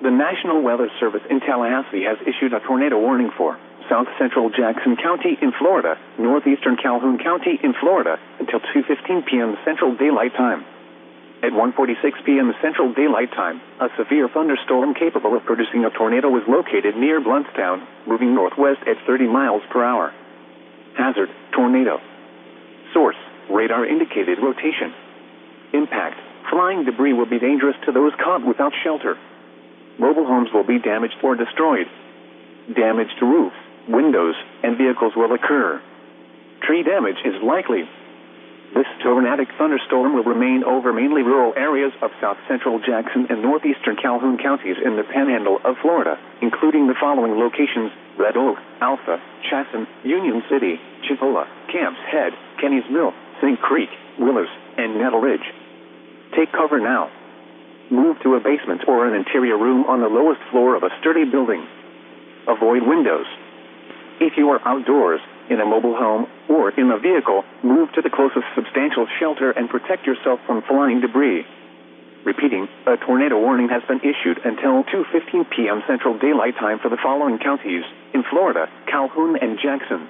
The National Weather Service in Tallahassee has issued a tornado warning for South Central Jackson County in Florida, northeastern Calhoun County in Florida, until 2:15 p.m. Central Daylight Time. At 1:46 p.m. Central Daylight Time, a severe thunderstorm capable of producing a tornado was located near Bluntstown, moving northwest at 30 miles per hour. Hazard: tornado. Source: radar indicated rotation. Impact: flying debris will be dangerous to those caught without shelter. Mobile homes will be damaged or destroyed. Damage to roofs, windows, and vehicles will occur. Tree damage is likely. This tornadic thunderstorm will remain over mainly rural areas of south central Jackson and northeastern Calhoun counties in the panhandle of Florida, including the following locations: Red Oak, Alpha, Chasen, Union City, Chipola, Camps Head, Kenny's Mill, Sink Creek, Willers, and Nettle Ridge. Take cover now. Move to a basement or an interior room on the lowest floor of a sturdy building. Avoid windows. If you are outdoors, in a mobile home, or in a vehicle, move to the closest substantial shelter and protect yourself from flying debris. Repeating, a tornado warning has been issued until 2:15 p.m. Central Daylight Time for the following counties in Florida: Calhoun and Jackson.